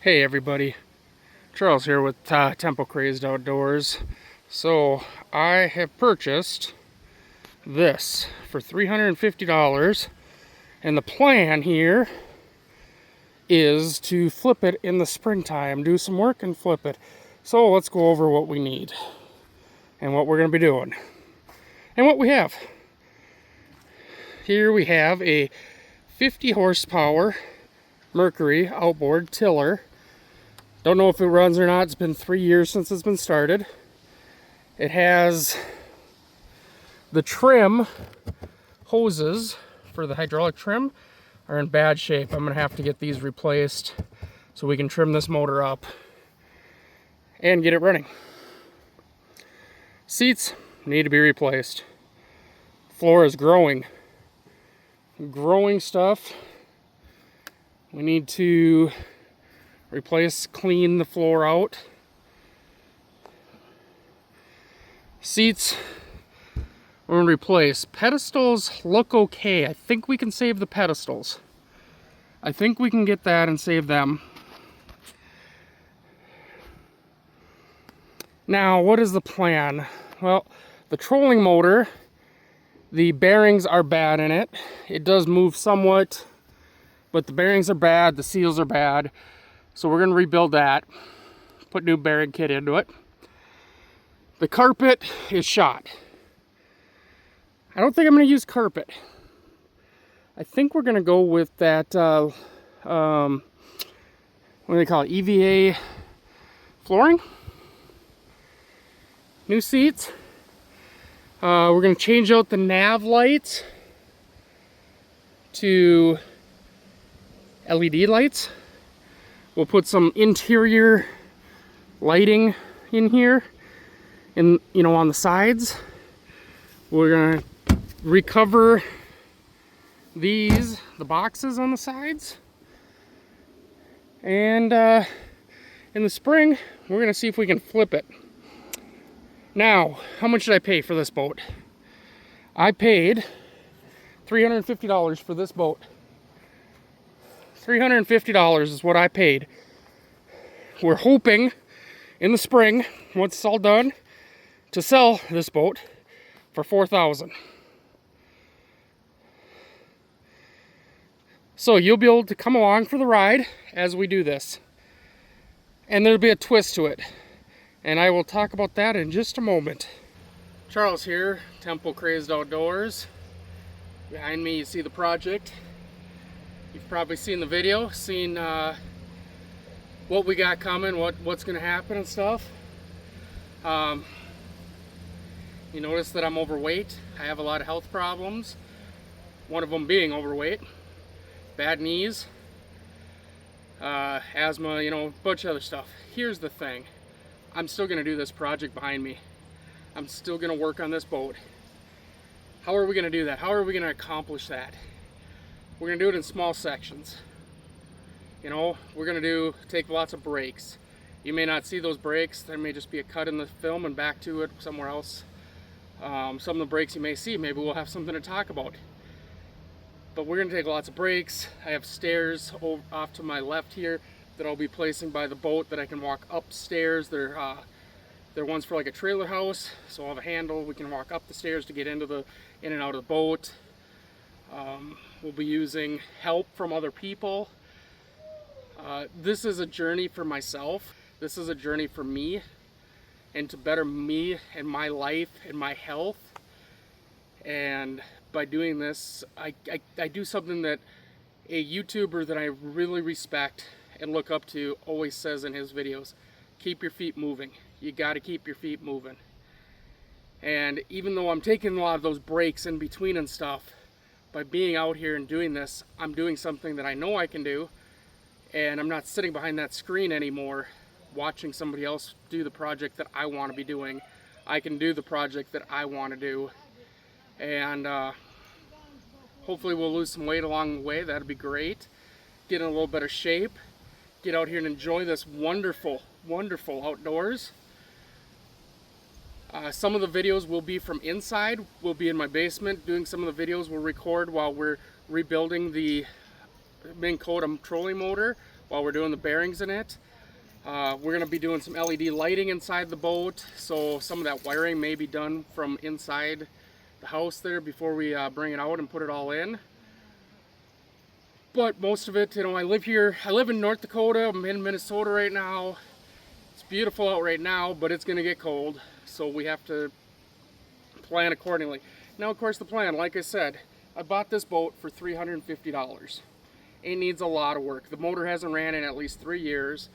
Hey everybody, Charles here with Tempo Crazed Outdoors. So I have purchased this for $350, and the plan here is to flip it in the springtime, do some work and flip it. So let's go over what we need and what we're going to be doing and what we have. Here we have a 50 horsepower Mercury outboard tiller. Don't know if it runs or not. It's been 3 years since it's been started. It has the trim hoses for the hydraulic trim are in bad shape. I'm going to have to get these replaced so we can trim this motor up and get it running. Seats need to be replaced. Floor is growing stuff. We need to clean the floor out. Seats, we're going to replace. Pedestals look okay. I think we can save the pedestals. I think we can get that and save them. Now, what is the plan? Well, the trolling motor, the bearings are bad in it. It does move somewhat, but the bearings are bad, the seals are bad. So we're going to rebuild that, put new bearing kit into it. The carpet is shot. I don't think I'm going to use carpet. I think we're going to go with that, what do they call it, EVA flooring. New seats. We're going to change out the nav lights to LED lights. We'll put some interior lighting in here, and on the sides. We're gonna recover the boxes on the sides, and in the spring we're gonna see if we can flip it. Now, how much did I pay for this boat? I paid $350 for this boat. $350 is what I paid. We're hoping in the spring, once it's all done, to sell this boat for $4,000. So you'll be able to come along for the ride as we do this. And there'll be a twist to it. And I will talk about that in just a moment. Charles here, Tempo Crazed Outdoors. Behind me you see the project. You've probably seen the video, seen what we got coming, what's going to happen and stuff. You notice that I'm overweight. I have a lot of health problems. One of them being overweight, bad knees, asthma, a bunch of other stuff. Here's the thing. I'm still going to do this project behind me. I'm still going to work on this boat. How are we going to do that? How are we going to accomplish that? We're going to do it in small sections. We're going to take lots of breaks. You may not see those breaks. There may just be a cut in the film and back to it somewhere else. Some of the breaks you may see, maybe we'll have something to talk about. But we're going to take lots of breaks. I have stairs off to my left here that I'll be placing by the boat that I can walk upstairs. They're ones for like a trailer house, so I'll have a handle. We can walk up the stairs to get in and out of the boat. We'll be using help from other people. This is a journey for myself. This is a journey for me, and to better me and my life and my health. And by doing this, I do something that a YouTuber that I really respect and look up to always says in his videos: keep your feet moving. You got to keep your feet moving. And even though I'm taking a lot of those breaks in between and stuff, by being out here and doing this, I'm doing something that I know I can do, and I'm not sitting behind that screen anymore watching somebody else do the project that I want to be doing. I can do the project that I want to do, and hopefully we'll lose some weight along the way. That'd be great. Get in a little better shape, get out here and enjoy this wonderful, wonderful outdoors. Some of the videos will be from inside. We'll be in my basement doing some of the videos we'll record while we're rebuilding the Minn Kota trolling motor while we're doing the bearings in it. We're going to be doing some LED lighting inside the boat, so some of that wiring may be done from inside the house there before we bring it out and put it all in. But most of it, you know, I live in North Dakota. I'm in Minnesota right now. It's beautiful out right now, but it's going to get cold, so we have to plan accordingly. Now, of course, the plan, like I said, I bought this boat for $350. It needs a lot of work. The motor hasn't ran in at least 3 years.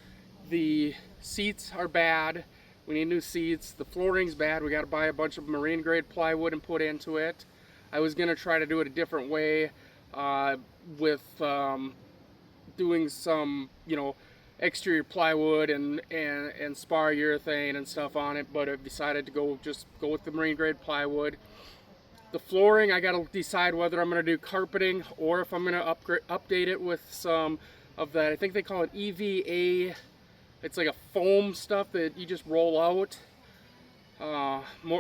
The seats are bad. We need new seats. The flooring's bad. We got to buy a bunch of marine grade plywood and put into it. I was going to try to do it a different way with doing some, you know, exterior plywood and spar urethane and stuff on it, but I've decided to go with the marine grade plywood. The flooring, I gotta decide whether I'm gonna do carpeting or if I'm gonna update it with some of that, I think they call it EVA. It's like a foam stuff that you just roll out.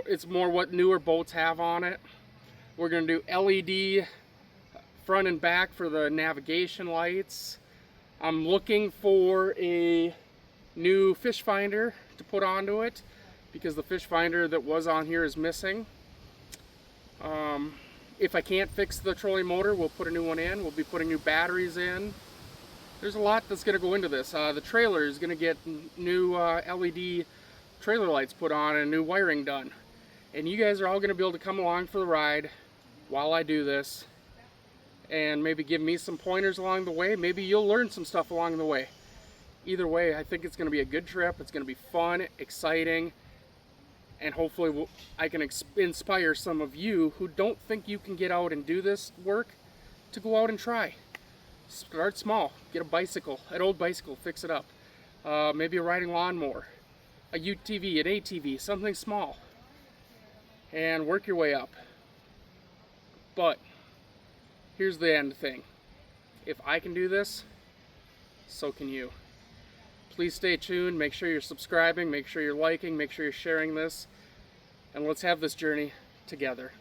It's more what newer boats have on it. We're gonna do LED front and back for the navigation lights. I'm looking for a new fish finder to put onto it because the fish finder that was on here is missing. If I can't fix the trolling motor, we'll put a new one in. We'll be putting new batteries in. There's a lot that's going to go into this. The trailer is going to get new LED trailer lights put on and new wiring done. And you guys are all going to be able to come along for the ride while I do this and maybe give me some pointers along the way. Maybe you'll learn some stuff along the way. Either way, I think it's going to be a good trip. It's going to be fun, exciting, and hopefully I can inspire some of you who don't think you can get out and do this work to go out and try. Start small. Get a bicycle, an old bicycle, fix it up. Maybe a riding lawnmower, a UTV, an ATV, something small, and work your way up. But here's the end thing. If I can do this, so can you. Please stay tuned. Make sure you're subscribing. Make sure you're liking. Make sure you're sharing this. And let's have this journey together.